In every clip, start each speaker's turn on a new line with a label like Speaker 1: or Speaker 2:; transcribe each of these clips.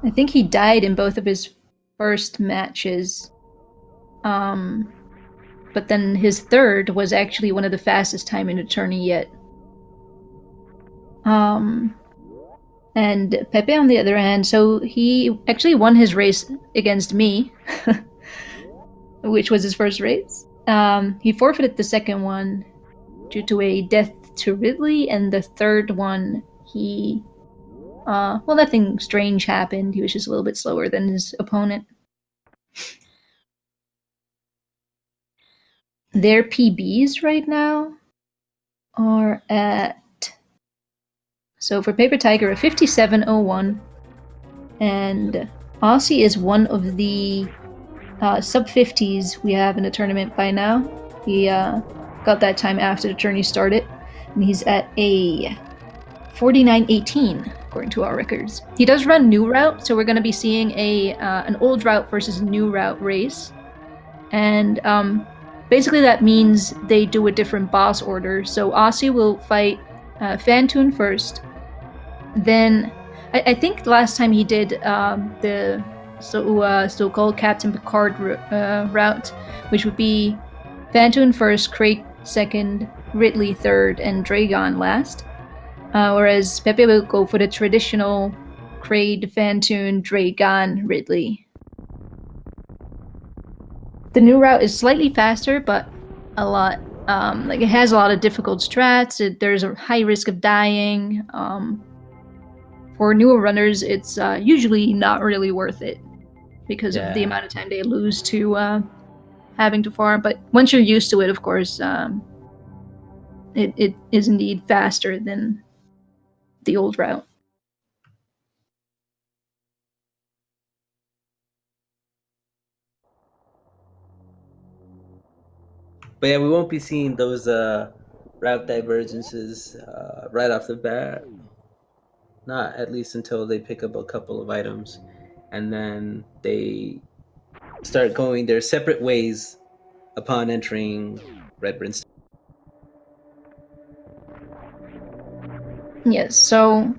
Speaker 1: I think he died in both of his first matches. But then his third was actually one of the fastest time in a tourney yet. And Pepe, on the other hand, so he actually won his race against me, which was his first race. He forfeited the second one due to a death to Ridley, and the third one, well, nothing strange happened. He was just a little bit slower than his opponent. Their PBs right now are at, so for papert1ger, a 57.01, and Osse is one of the sub-50s we have in the tournament by now. He got that time after the tourney started, and he's at a 49.18 according to our records. He does run new route, so we're going to be seeing an old route versus new route race, and basically that means they do a different boss order. So Osse will fight Phantoon first, then I think last time he did the so-called Captain Picard route, which would be Phantoon first, Craig second, Ridley third, and Dragon last. Whereas Pepe will go for the traditional Craig, Phantoon, Dragon, Ridley. The new route is slightly faster, but a lot, it has a lot of difficult strats. There's a high risk of dying. For newer runners, it's usually not really worth it because of the amount of time they lose to having to farm. But once you're used to it, of course, it is indeed faster than the old route.
Speaker 2: But yeah, we won't be seeing those route divergences right off the bat. Not at least until they pick up a couple of items, and then they start going their separate ways upon entering Red Brimstone.
Speaker 1: Yes, so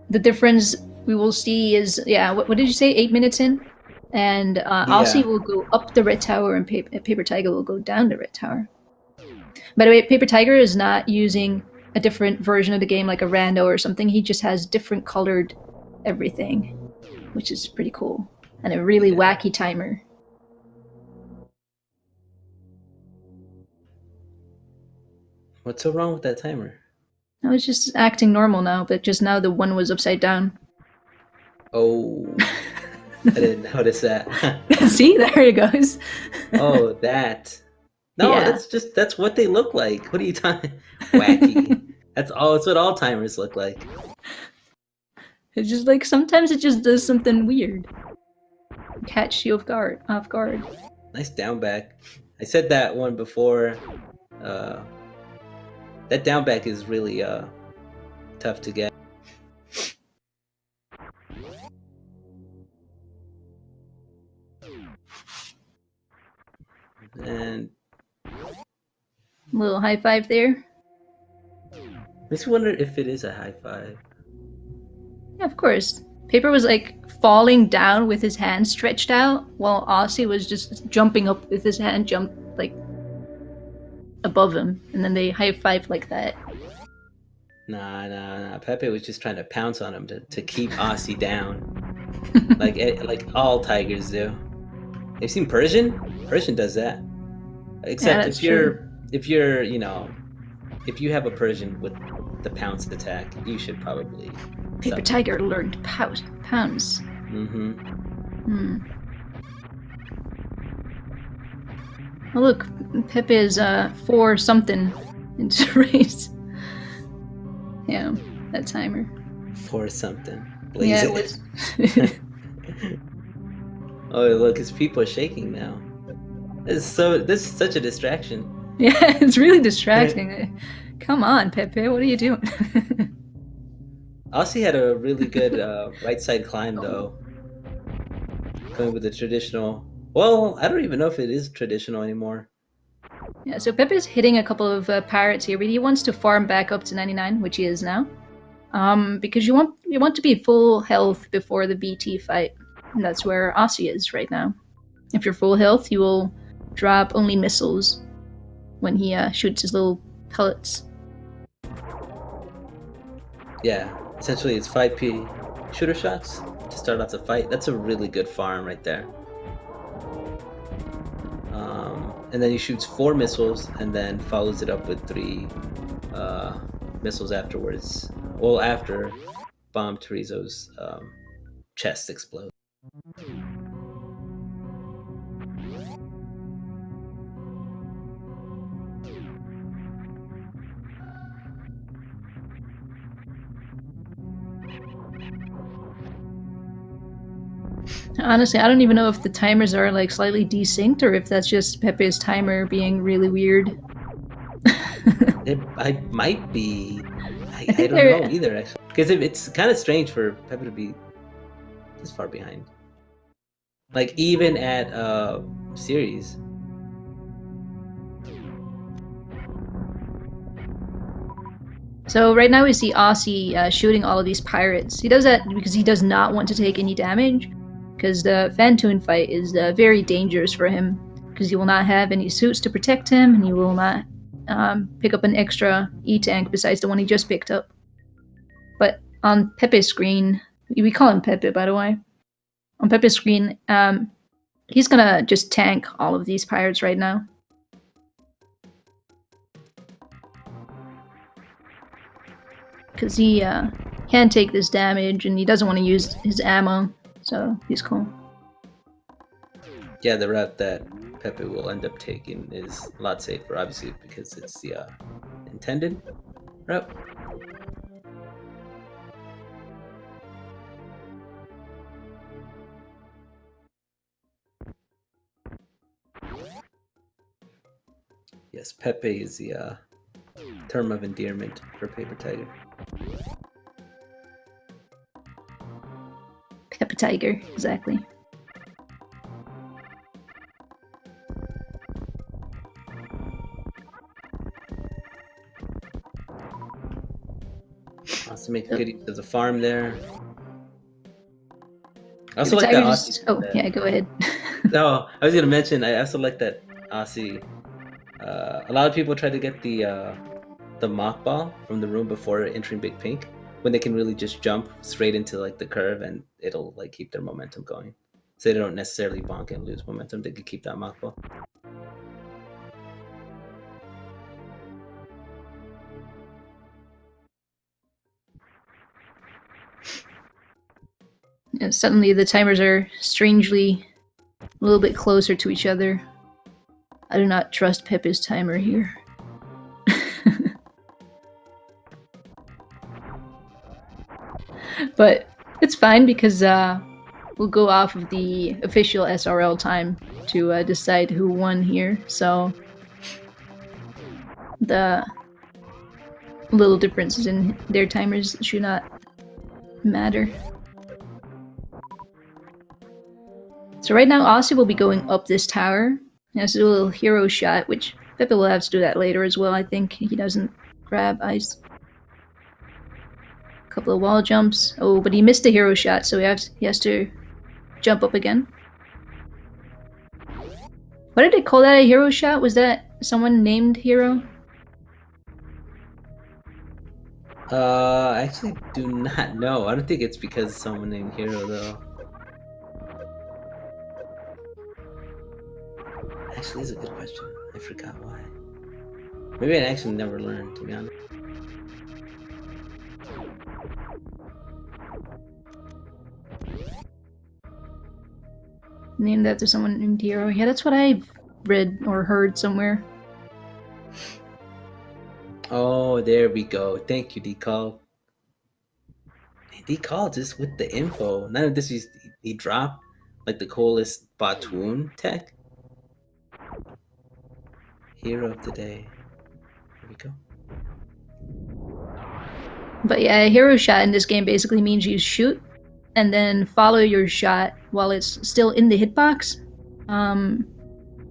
Speaker 1: the difference we will see is, what did you say, 8 minutes in? And Osse will go up the red tower, and papert1ger will go down the red tower. By the way, papert1ger is not using a different version of the game like a rando or something. He just has different colored everything, which is pretty cool. And a really wacky timer.
Speaker 2: What's so wrong with that timer?
Speaker 1: I was just acting normal now, but just now the one was upside down.
Speaker 2: Oh, I didn't notice that.
Speaker 1: See, there it goes.
Speaker 2: Oh, that. No, that's what they look like. What are you talking? Wacky. That's what all timers look like.
Speaker 1: It's just like sometimes it just does something weird. Catch you off guard.
Speaker 2: Nice down back. I said that one before. That down back is really tough to get. And
Speaker 1: little high five there.
Speaker 2: Makes me wonder if it is a high five.
Speaker 1: Yeah, of course. Paper was like falling down with his hand stretched out, while Osse was just jumping up with his hand jumped like above him, and then they high five like that.
Speaker 2: Nah. Pepe was just trying to pounce on him to keep Osse down, like all tigers do. You've seen Persian? Persian does that. Except if you have a Persian with the pounce attack, you should probably.
Speaker 1: papert1ger learned pounce. Oh look, Pepe is 4 something into race. Yeah, that timer.
Speaker 2: 4 something.
Speaker 1: Blaze yeah, it was.
Speaker 2: Oh look, his people are shaking now. This is such a distraction.
Speaker 1: Yeah, it's really distracting. Come on, Pepe, what are you doing?
Speaker 2: Osse had a really good right side climb though. Going with the traditional. Well, I don't even know if it is traditional anymore.
Speaker 1: Yeah, so Pepe's hitting a couple of pirates here, but he wants to farm back up to 99, which he is now. Because you want to be full health before the BT fight. And that's where Osse is right now. If you're full health, you will drop only missiles when he shoots his little pellets.
Speaker 2: Yeah, essentially it's 5p shooter shots to start off the fight. That's a really good farm right there. And then he shoots 4 missiles and then follows it up with 3 missiles afterwards. Well, after Bomb Terizo's chest explodes.
Speaker 1: Honestly, I don't even know if the timers are like slightly desynced or if that's just Pepe's timer being really weird.
Speaker 2: I might be. I
Speaker 1: think
Speaker 2: don't
Speaker 1: they're-
Speaker 2: know either, actually. Because it's kind of strange for Pepe to be this far behind. Like, even at series.
Speaker 1: So right now we see Osse shooting all of these pirates. He does that because he does not want to take any damage, because the Fantoon fight is very dangerous for him, because he will not have any suits to protect him, and he will not pick up an extra E-tank besides the one he just picked up. But on Pepe's screen, we call him Pepe, by the way. On Pepe's screen, he's gonna just tank all of these pirates right now. Because he can take this damage, and he doesn't want to use his ammo, so he's cool.
Speaker 2: Yeah, the route that Pepe will end up taking is a lot safer, obviously, because it's the intended route. Yes, Pepe is the term of endearment for papert1ger.
Speaker 1: papert1ger, exactly.
Speaker 2: Wants to make a good use of the farm there. I also like
Speaker 1: Papert1ger
Speaker 2: that
Speaker 1: just...
Speaker 2: Osse.
Speaker 1: Oh, yeah, go ahead.
Speaker 2: No, I was gonna mention. I also like that Osse. A lot of people try to get the mock ball from the room before entering Big Pink, when they can really just jump straight into like the curve and it'll like keep their momentum going. So they don't necessarily bonk and lose momentum. They can keep that mock ball.
Speaker 1: And suddenly the timers are strangely a little bit closer to each other. I do not trust Pepe's timer here. But it's fine because we'll go off of the official SRL time to decide who won here. So the little differences in their timers should not matter. So right now Osse will be going up this tower. He has a little hero shot, which Pepe will have to do that later as well, I think. He doesn't grab ice. Couple of wall jumps. Oh, but he missed the hero shot, so he has to jump up again. What did they call that, a hero shot? Was that someone named Hero?
Speaker 2: I actually do not know. I don't think it's because of someone named Hero though. Actually, this is a good question. I forgot why. Maybe I actually never learned, to be honest.
Speaker 1: Named after someone named Hero. Yeah, that's what I've read or heard somewhere.
Speaker 2: Oh, there we go. Thank you, D-Call. D-Call just with the info. None of this he dropped like the coolest Batoon tech. Hero of the day. Here we go.
Speaker 1: But yeah, a hero shot in this game basically means you shoot and then follow your shot while it's still in the hitbox,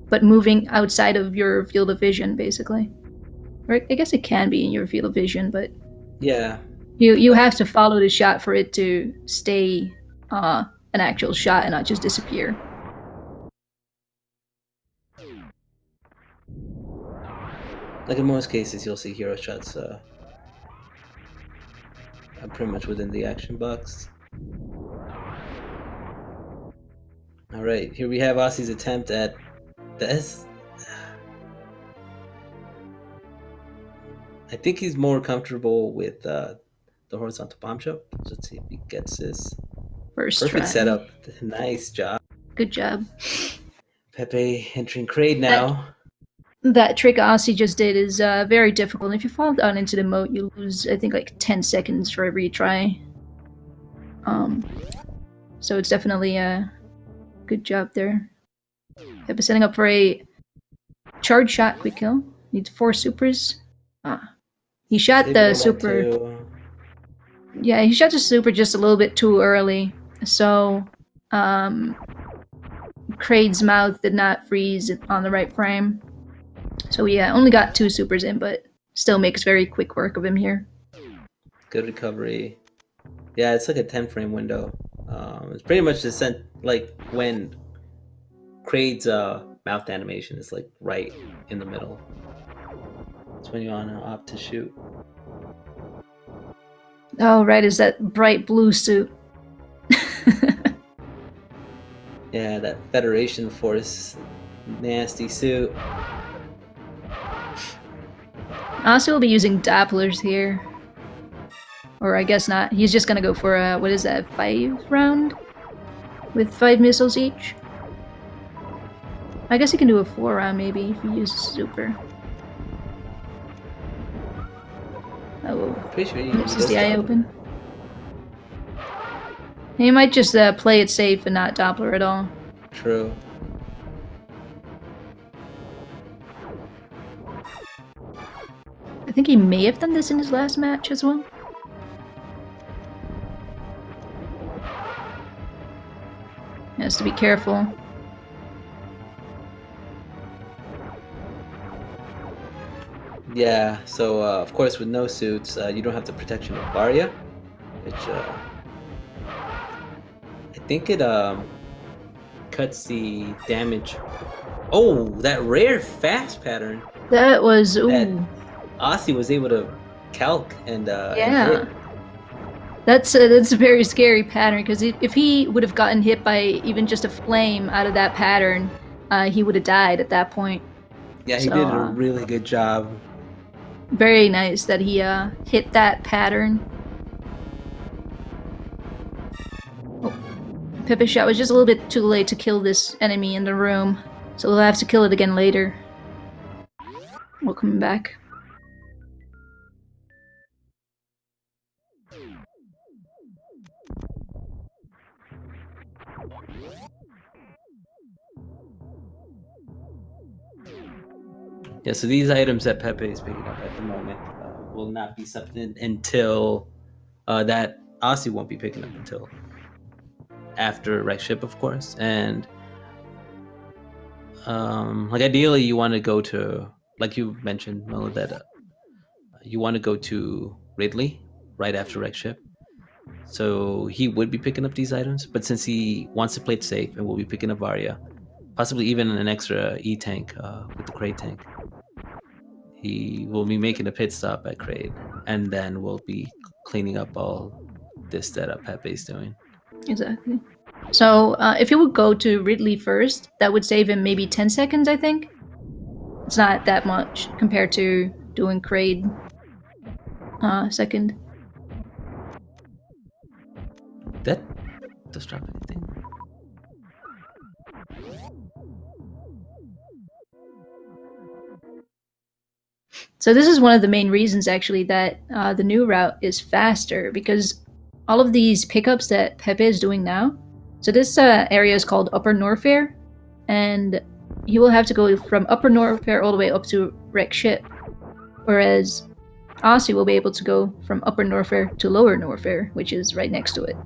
Speaker 1: but moving outside of your field of vision, basically. Or I guess it can be in your field of vision, but...
Speaker 2: Yeah.
Speaker 1: You have to follow the shot for it to stay an actual shot and not just disappear.
Speaker 2: Like in most cases, you'll see hero shots pretty much within the action box. All right, here we have Osse's attempt at this. I think he's more comfortable with the horizontal bomb shot. Let's see if he gets this.
Speaker 1: First
Speaker 2: Perfect
Speaker 1: try.
Speaker 2: setup. Nice job.
Speaker 1: Good job.
Speaker 2: Pepe entering Kraid now.
Speaker 1: That trick Osse just did is very difficult. If you fall down into the moat, you lose, I think, like 10 seconds for every try. So it's definitely a good job there. Pepe setting up for a charge shot quick kill. Needs 4 supers. He shot the super. Yeah, he shot the super just a little bit too early. So, Kraid's mouth did not freeze on the right frame. So yeah, only got 2 supers in, but still makes very quick work of him here.
Speaker 2: Good recovery. Yeah, it's like a 10 frame window. It's pretty much the like when Kraid's mouth animation is like right in the middle. It's when you want to opt to shoot.
Speaker 1: Oh, right, is that bright blue suit.
Speaker 2: Yeah, that Federation Force nasty suit.
Speaker 1: Osse will be using Dopplers here. Or I guess not. He's just gonna go for a, what is that, 5 round? With 5 missiles each? I guess he can do a 4 round maybe if he uses super. Oh,
Speaker 2: pretty sure
Speaker 1: misses the eye open. He might just play it safe and not Doppler at all.
Speaker 2: True.
Speaker 1: I think he may have done this in his last match as well. He has to be careful.
Speaker 2: Yeah, so of course with no suits, you don't have the protection of Varia, which I think it cuts the damage. Oh, that rare fast pattern.
Speaker 1: That was
Speaker 2: that Osse was able to calc and
Speaker 1: yeah.
Speaker 2: and hit.
Speaker 1: That's a very scary pattern because if he would have gotten hit by even just a flame out of that pattern, he would have died at that point.
Speaker 2: Yeah, he did a really good job.
Speaker 1: Very nice that he hit that pattern. Oh, Pepe's shot was just a little bit too late to kill this enemy in the room, so we'll have to kill it again later. We'll come back.
Speaker 2: Yeah, so these items that Pepe is picking up at the moment will not be something until that Osse won't be picking up until after right ship, of course. And like ideally, you want to go to, like you mentioned, Melo, that you want to go to Ridley right after right ship. So he would be picking up these items, but since he wants to play it safe and will be picking up Varia, possibly even an extra E-tank with the Kraid tank, he will be making a pit stop at Kraid, and then we'll be cleaning up all this that Pepe's doing.
Speaker 1: Exactly. So if he would go to Ridley first, that would save him maybe 10 seconds, I think. It's not that much compared to doing Kraid second.
Speaker 2: That does drop anything?
Speaker 1: So this is one of the main reasons, actually, that the new route is faster, because all of these pickups that Pepe is doing now, so this area is called Upper Norfair, and you will have to go from Upper Norfair all the way up to Wreck Ship, whereas Osse will be able to go from Upper Norfair to Lower Norfair, which is right next to it.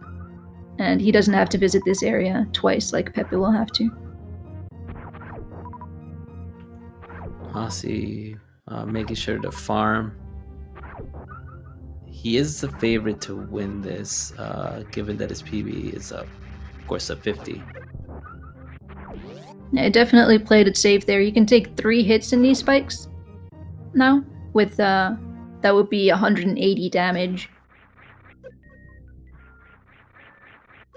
Speaker 1: And he doesn't have to visit this area twice like Pepe will have to.
Speaker 2: Osse making sure to farm. he is the favorite to win this, given that his PB is up, of course, up 50.
Speaker 1: Yeah, I definitely played it safe there. You can take 3 hits in these spikes now with that would be 180 damage.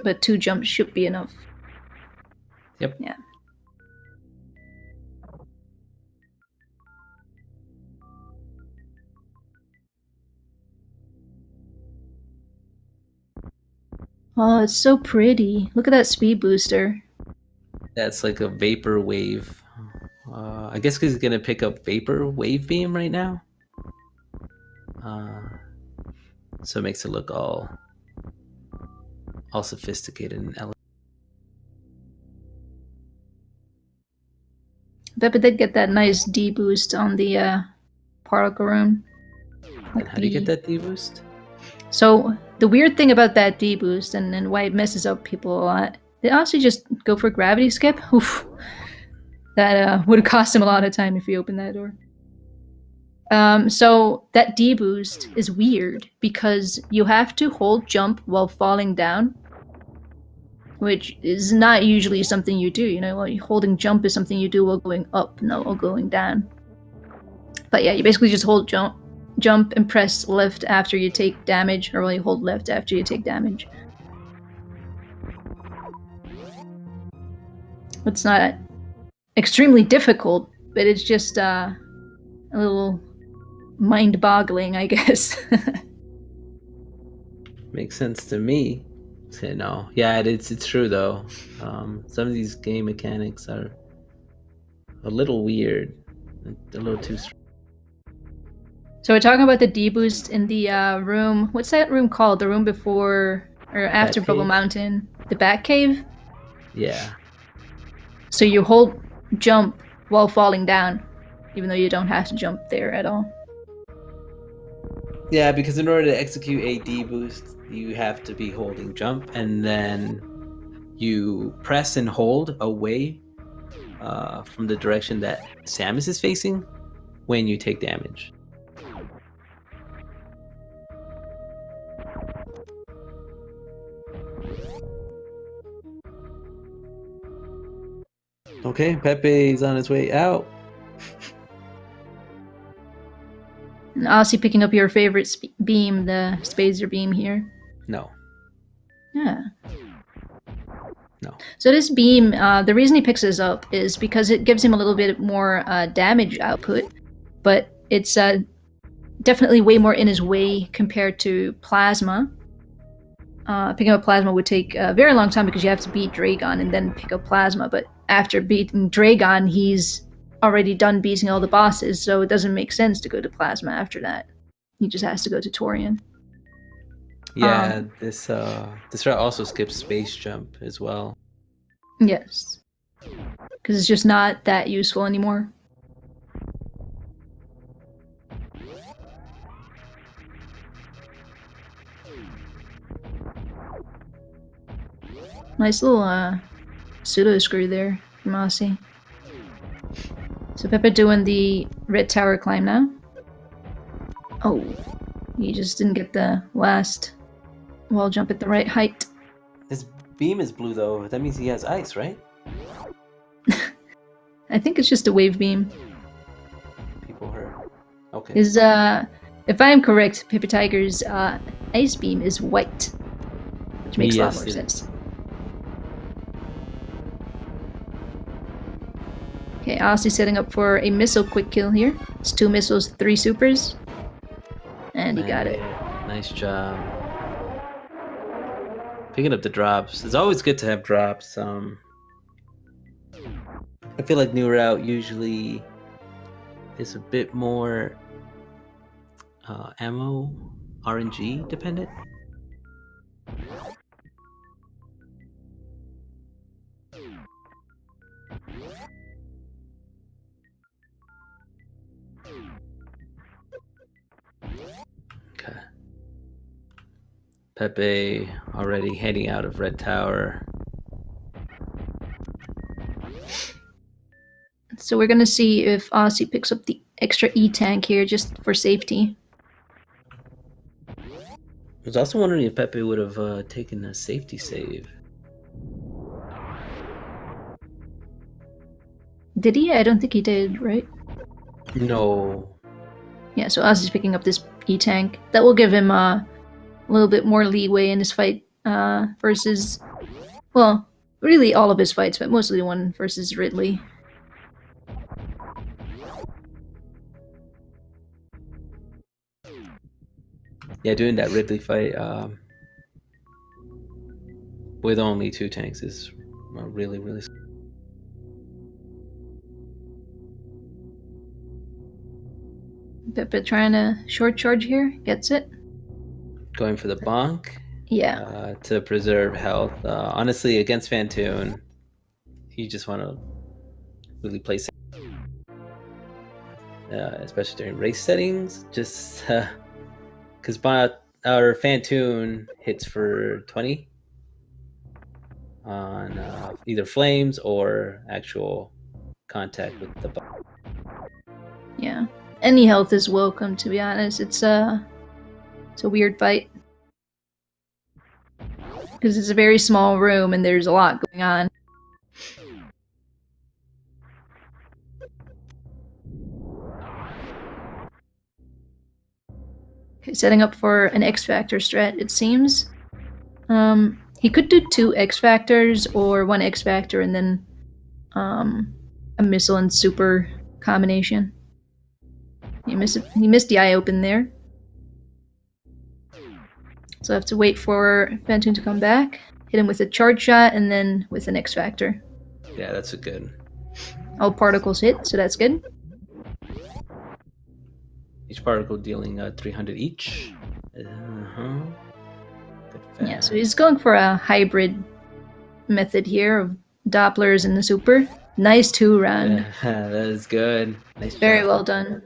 Speaker 1: But 2 jumps should be enough.
Speaker 2: Yep.
Speaker 1: Yeah. Oh, it's so pretty. Look at that speed booster.
Speaker 2: That's like a vapor wave. I guess he's gonna pick up vapor wave beam right now. So it makes it look all sophisticated and elegant.
Speaker 1: Peppa did get that nice D boost on the particle room.
Speaker 2: And how do you get that D boost?
Speaker 1: So the weird thing about that D boost and why it messes up people a lot, they also just go for gravity skip. Oof. That would have cost him a lot of time if he opened that door. So that D boost is weird because you have to hold jump while falling down, which is not usually something you do. You know, well, holding jump is something you do while going up, not while going down. But yeah, you basically just hold jump and press left after you take damage, or you hold left after you take damage. It's not extremely difficult, but it's just a little mind-boggling, I guess.
Speaker 2: Makes sense to me. No, yeah, it's true though. Some of these game mechanics are a little weird, a little too.
Speaker 1: So we're talking about the D boost in the room. What's that room called? The room before or after Bubble Mountain? The Bat Cave?
Speaker 2: Yeah.
Speaker 1: So you hold jump while falling down, even though you don't have to jump there at all.
Speaker 2: Yeah, because in order to execute a D boost, you have to be holding jump, and then you press and hold away from the direction that Samus is facing when you take damage. Okay, Pepe's on his way out.
Speaker 1: And Osse picking up your favorite beam, the Spazer beam here.
Speaker 2: No.
Speaker 1: Yeah.
Speaker 2: No.
Speaker 1: So this beam, the reason he picks this up is because it gives him a little bit more damage output, but it's definitely way more in his way compared to Plasma. Picking up Plasma would take a very long time because you have to beat Dragon and then pick up Plasma, but after beating Dragon, he's already done beating all the bosses, so it doesn't make sense to go to Plasma after that. He just has to go to Torian.
Speaker 2: Yeah, this route also skips space jump as well.
Speaker 1: Yes. Because it's just not that useful anymore. Nice little pseudo screw there from Osse. So Peppa doing the red tower climb now. Oh, he just didn't get the last wall jump at the right height.
Speaker 2: His beam is blue though. That means he has ice, right?
Speaker 1: I think it's just a wave beam.
Speaker 2: People heard. Okay.
Speaker 1: His if I am correct, papert1ger's ice beam is white, which makes a lot more sense. Okay, Osse setting up for a missile quick kill here. It's 2 missiles, 3 supers. And you got it.
Speaker 2: Nice job. Picking up the drops. It's always good to have drops. I feel like new route usually is a bit more ammo RNG dependent. Okay. Pepe already heading out of Red Tower.
Speaker 1: So we're gonna see if Osse picks up the extra E-tank here just for safety.
Speaker 2: was also wondering if Pepe would have taken a safety save.
Speaker 1: Did he? I don't think he did, right?
Speaker 2: No.
Speaker 1: Yeah, so Ozzy's picking up this E-Tank. That will give him a little bit more leeway in his fight versus, well, really all of his fights, but mostly the one versus Ridley.
Speaker 2: Yeah, doing that Ridley fight with only 2 tanks is really, really.
Speaker 1: Pepe trying to short charge here. Gets it.
Speaker 2: Going for the bonk.
Speaker 1: Yeah.
Speaker 2: To preserve health. Honestly, against Fantoon, you just want to really play safe. Especially during race settings, just because our Fantoon hits for 20 on either flames or actual contact with the bonk.
Speaker 1: Yeah. Any health is welcome, to be honest. It's a weird fight. Because it's a very small room and there's a lot going on. Okay, setting up for an X Factor strat, it seems. He could do 2 X Factors or 1 X Factor and then a missile and super combination. He missed the eye open there. So I have to wait for Fantoon to come back, hit him with a charge shot, and then with an X Factor.
Speaker 2: Yeah, that's a good.
Speaker 1: All particles hit, so that's good.
Speaker 2: Each particle dealing 300 each.
Speaker 1: Yeah, so he's going for a hybrid method here of Dopplers and the super. Nice 2-round.
Speaker 2: Yeah, that is good. Nice
Speaker 1: Very
Speaker 2: job.
Speaker 1: well done.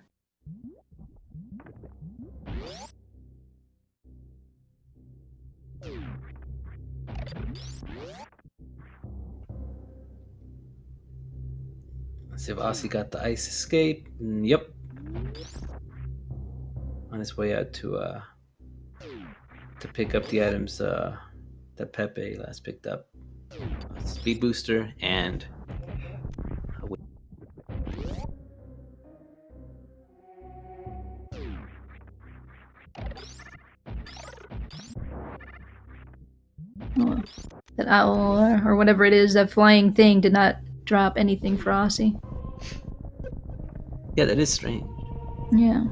Speaker 2: Let's see if Osse got the ice escape. Yep. On his way out to pick up the items that Pepe last picked up. Speed booster and
Speaker 1: that owl or whatever it is, that flying thing, did not drop anything for Osse.
Speaker 2: Yeah, that is strange.
Speaker 1: Yeah.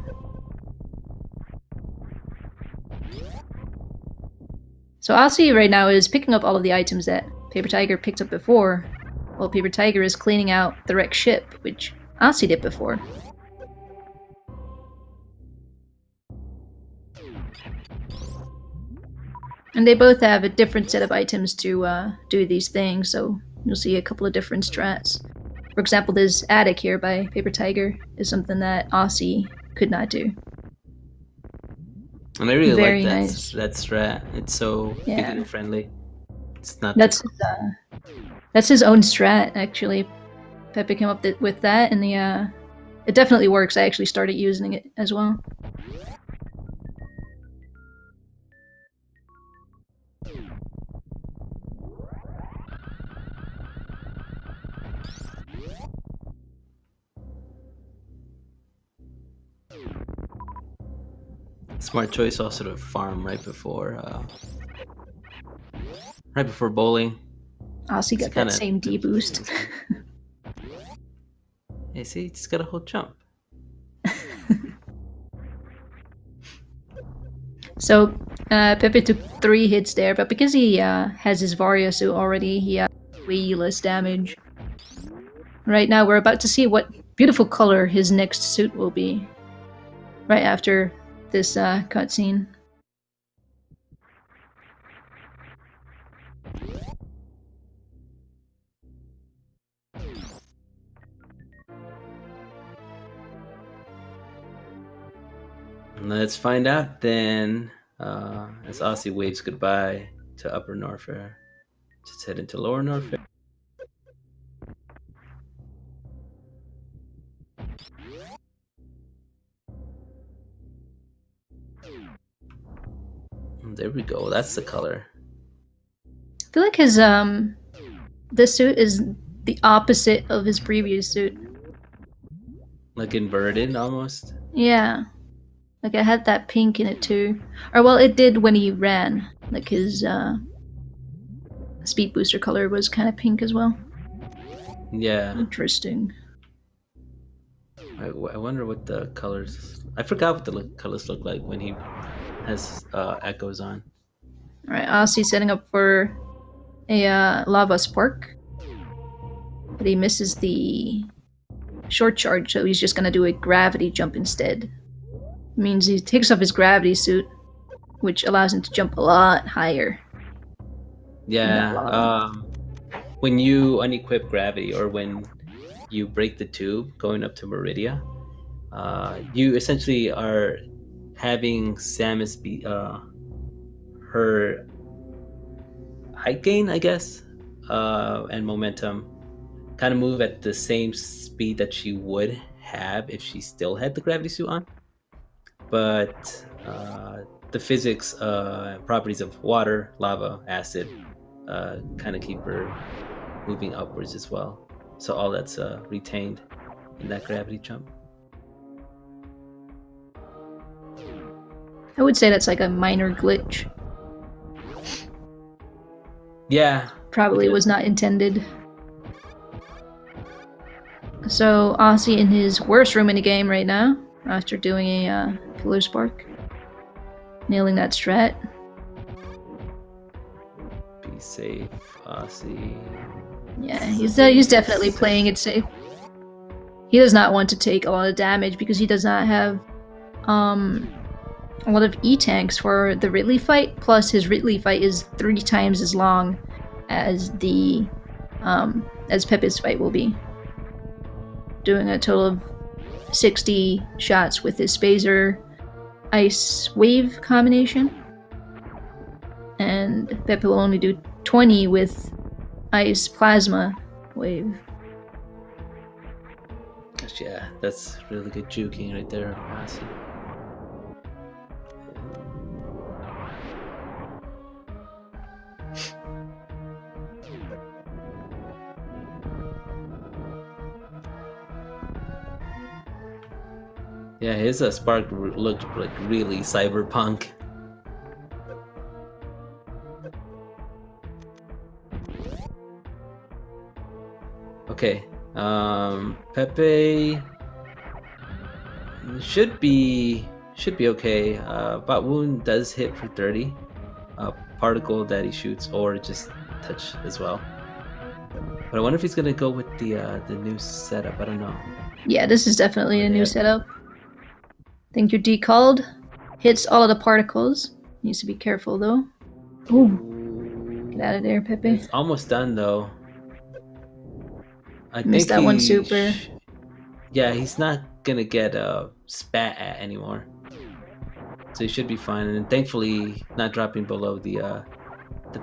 Speaker 1: So Osse right now is picking up all of the items that papert1ger picked up before, while papert1ger is cleaning out the wrecked ship, which Osse did before. And they both have a different set of items to do these things, so you'll see a couple of different strats. For example, this attic here by papert1ger is something that Osse could not do.
Speaker 2: And I really
Speaker 1: Very
Speaker 2: like that
Speaker 1: nice.
Speaker 2: that strat. It's so beginner friendly. It's not.
Speaker 1: That's his own strat, actually. Pepe came up with that, and it definitely works. I actually started using it as well.
Speaker 2: Smart choice also to farm right before bowling.
Speaker 1: Osse got that same D boost.
Speaker 2: Hey, see, just got a whole jump.
Speaker 1: So Pepe took 3 hits there, but because he has his Varia suit already, he has way less damage. Right now, we're about to see what beautiful color his next suit will be. Right after this cutscene.
Speaker 2: Let's find out then. As Osse waves goodbye to Upper Norfair, just head into Lower Norfair. there we go. That's the color.
Speaker 1: I feel like his this suit is the opposite of his previous suit.
Speaker 2: Like inverted almost.
Speaker 1: Yeah. Like it had that pink in it too. Or well, it did when he ran. Like his speed booster color was kind of pink as well.
Speaker 2: Yeah.
Speaker 1: Interesting.
Speaker 2: I wonder what the colors. I forgot what the colors look like when he has echoes on.
Speaker 1: Alright, Osse setting up for a lava spark. But he misses the short charge, so he's just gonna do a gravity jump instead. It means he takes off his gravity suit, which allows him to jump a lot higher.
Speaker 2: Yeah. When you unequip gravity or when you break the tube going up to Meridia, you essentially are having Samus be her height gain, I guess, and momentum kind of move at the same speed that she would have if she still had the gravity suit on. But the physics properties of water, lava, acid kind of keep her moving upwards as well. So all that's retained in that gravity jump.
Speaker 1: I would say that's like a minor glitch.
Speaker 2: Yeah.
Speaker 1: Probably was not intended. So Osse in his worst room in the game right now, after doing a Pillar Spark. Nailing that strat.
Speaker 2: Be safe, Osse.
Speaker 1: Yeah, he's definitely playing it safe. He does not want to take a lot of damage because he does not have a lot of E-tanks for the Ridley fight, plus his Ridley fight is 3 times as long as the as Pepe's fight will be. Doing a total of 60 shots with his Spazer Ice Wave combination. And Pepe will only do 20 with Ice Plasma Wave.
Speaker 2: Gosh, yeah, that's really good juking right there, Osse. Yeah, his spark looked like really cyberpunk. Okay, Pepe should be okay. Bot wound does hit for 30. Particle that he shoots or just touch as well. But I wonder if he's gonna go with the new setup. I don't know.
Speaker 1: Yeah, this is definitely a new setup. Think you're decalled. Hits all of the particles. Needs to be careful though. Ooh. Get out of there, Pepe.
Speaker 2: It's almost done though. I
Speaker 1: missed
Speaker 2: think
Speaker 1: that one super.
Speaker 2: Yeah, he's not gonna get spat at anymore. So he should be fine, and thankfully not dropping below the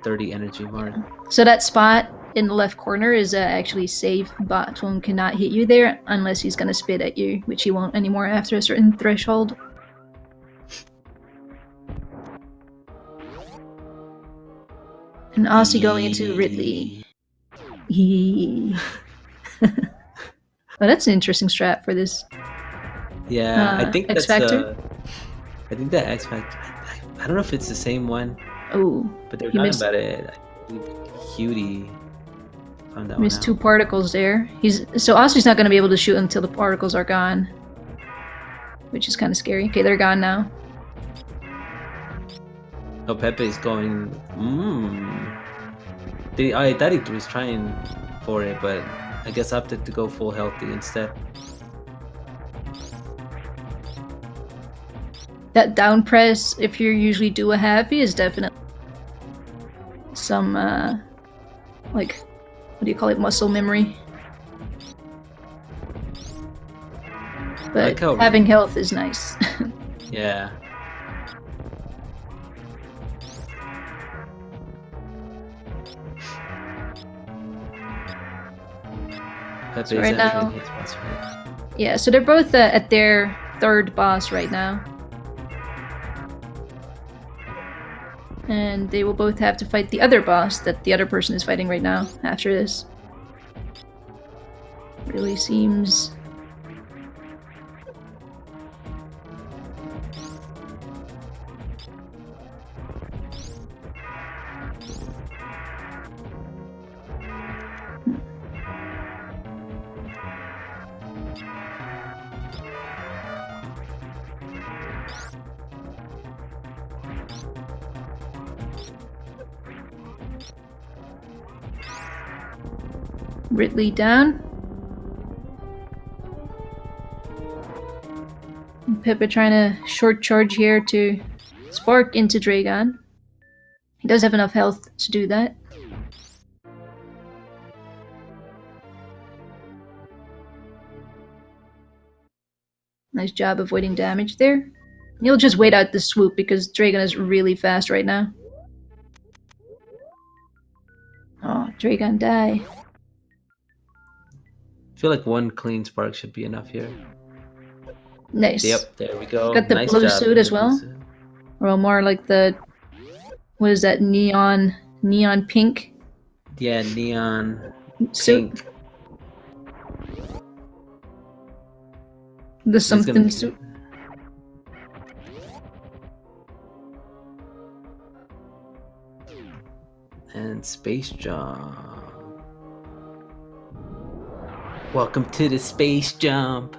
Speaker 2: 30 energy mark.
Speaker 1: So that spot in the left corner is actually safe. Bot one cannot hit you there unless he's gonna spit at you, which he won't anymore after a certain threshold. And Osse going into Ridley. Oh, that's an interesting strat for this.
Speaker 2: Yeah, I think
Speaker 1: X
Speaker 2: that's
Speaker 1: Factor.
Speaker 2: I think that X Factor. I don't know if it's the same one.
Speaker 1: Oh,
Speaker 2: but they're talking about it. Cutie found that
Speaker 1: missed 2 particles there. So Osse's not going to be able to shoot until the particles are gone, which is kind of scary. Okay, they're gone now.
Speaker 2: Oh, Pepe's going. I thought he was trying for it, but I guess opted to go full healthy instead.
Speaker 1: That down press, if you usually do a heavy, is definitely some like, what do you call it, muscle memory. But like having health is nice.
Speaker 2: Yeah.
Speaker 1: So right now, yeah, so they're both at their 3rd boss right now. And they will both have to fight the other boss that the other person is fighting right now after this. Really seems... Ridley down. Pepper trying to short charge here to spark into Dragon. He does have enough health to do that. Nice job avoiding damage there. He'll just wait out the swoop because Dragon is really fast right now. Oh, Dragon die.
Speaker 2: I feel like one clean spark should be enough here.
Speaker 1: Nice.
Speaker 2: Yep, there we go.
Speaker 1: Got the
Speaker 2: nice
Speaker 1: blue
Speaker 2: job,
Speaker 1: suit as well.
Speaker 2: suit.
Speaker 1: Or more like the... What is that? Neon pink?
Speaker 2: Yeah, neon
Speaker 1: Suit.
Speaker 2: pink.
Speaker 1: The something suit.
Speaker 2: And space jump. Welcome to the space jump.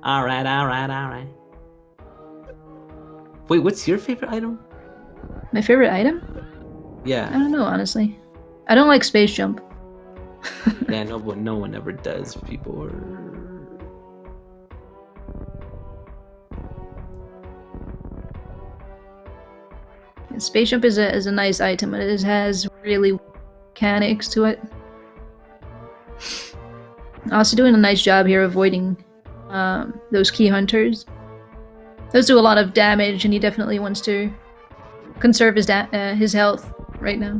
Speaker 2: Alright, alright, alright. Wait, what's your favorite item?
Speaker 1: My favorite item? I
Speaker 2: Yeah.
Speaker 1: don't know, honestly. I don't like space jump.
Speaker 2: Yeah, no one ever does. People are...
Speaker 1: Space jump is a nice item, and it has really mechanics to it. Also doing a nice job here avoiding those key hunters. Those do a lot of damage, and he definitely wants to conserve his health right now.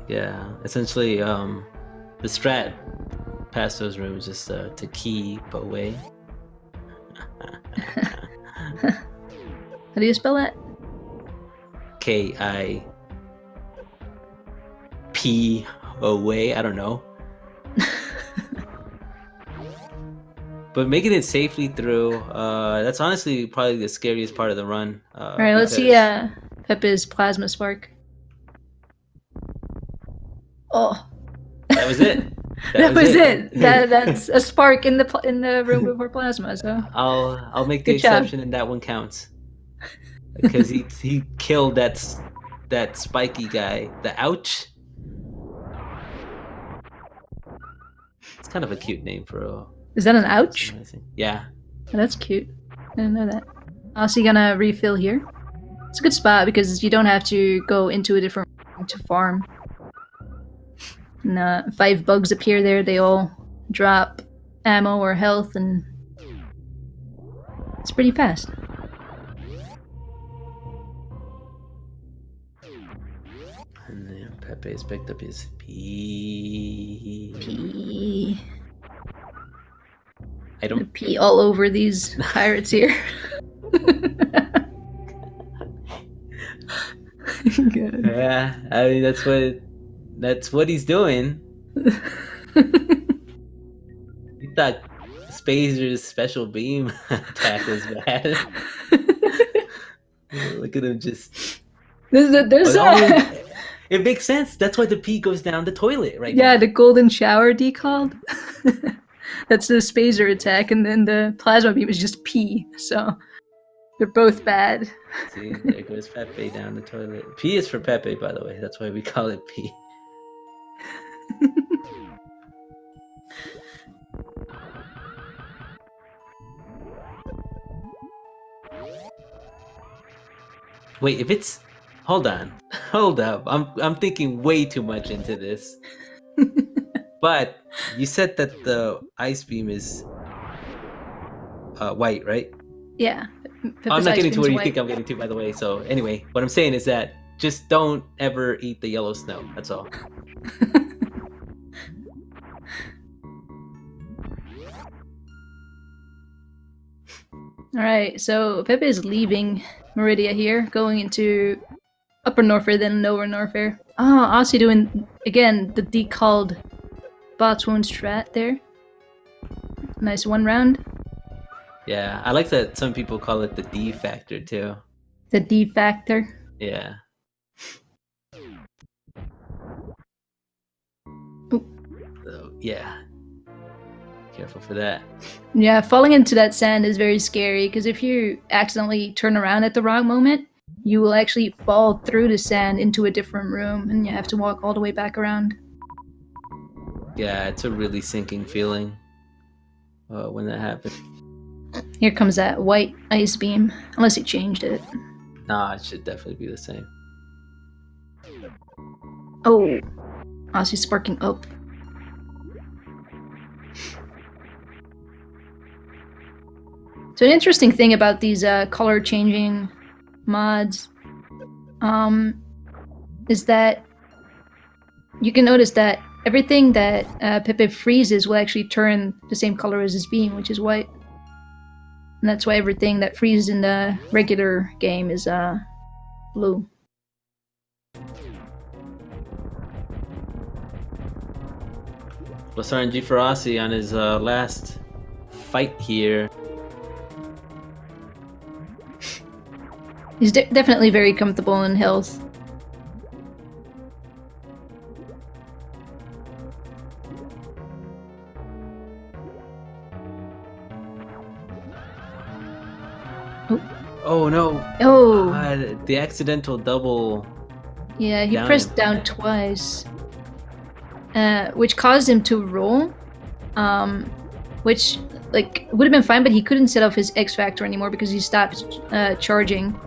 Speaker 2: Yeah, essentially, the strat past those rooms is to keep away.
Speaker 1: How do you spell that?
Speaker 2: KIP away. I don't know. But making it safely through, that's honestly probably the scariest part of the run.
Speaker 1: Alright, let's see Pepe's Plasma Spark. Oh.
Speaker 2: That was it.
Speaker 1: That was it. That's a spark in the room before plasma, so...
Speaker 2: I'll make the
Speaker 1: Good job.
Speaker 2: exception, and that one counts. Because he killed that spiky guy. The Ouch. It's kind of a cute name for a...
Speaker 1: Is that an ouch?
Speaker 2: Yeah.
Speaker 1: Oh, that's cute. I didn't know that. Also gonna refill here. It's a good spot because you don't have to go into a different room to farm. And 5 bugs appear there, they all drop ammo or health, and it's pretty fast.
Speaker 2: And then Pepe's picked up his pee.
Speaker 1: Pee.
Speaker 2: I don't
Speaker 1: pee all over these pirates here. Good.
Speaker 2: Yeah, I mean that's what he's doing. You thought Spacer's special beam attack was bad. Look at him just... It makes sense. That's why the pee goes down the toilet right now.
Speaker 1: Yeah, the golden shower decalled. That's the Spacer attack, and then the plasma beam is just pee, so they're both bad.
Speaker 2: See, there goes Pepe down the toilet. P is for Pepe, by the way. That's why we call it P. Wait, if it's... Hold on. Hold up. I'm thinking way too much into this. But you said that the ice beam is white, right?
Speaker 1: Yeah.
Speaker 2: I'm not getting to where you think I'm getting to, by the way. So anyway, what I'm saying is that just don't ever eat the yellow snow. That's all.
Speaker 1: Alright, so Pepe is leaving Meridia here, going into Upper Norfair, then Lower Norfair. Ah, Osse doing, again, the decalled Botswound strat there. Nice one round.
Speaker 2: Yeah, I like that some people call it the D factor too.
Speaker 1: The D factor.
Speaker 2: Yeah.
Speaker 1: Oop.
Speaker 2: So, yeah. Careful for that.
Speaker 1: Yeah, falling into that sand is very scary because if you accidentally turn around at the wrong moment, you will actually fall through the sand into a different room and you have to walk all the way back around.
Speaker 2: Yeah, it's a really sinking feeling when that happens.
Speaker 1: Here comes that white ice beam, unless he changed it.
Speaker 2: Nah, it should definitely be the same.
Speaker 1: Oh, Osse's sparking up. So an interesting thing about these color changing mods is that you can notice that everything that Pepe freezes will actually turn the same color as his beam, which is white. And that's why everything that freezes in the regular game is blue.
Speaker 2: Plus RNG for Osse on his last fight here.
Speaker 1: He's definitely very comfortable in health.
Speaker 2: Oh no!
Speaker 1: Oh!
Speaker 2: The accidental double.
Speaker 1: Yeah, he pressed down twice. Which caused him to roll. Which, like, would have been fine, but he couldn't set off his X Factor anymore because he stopped charging.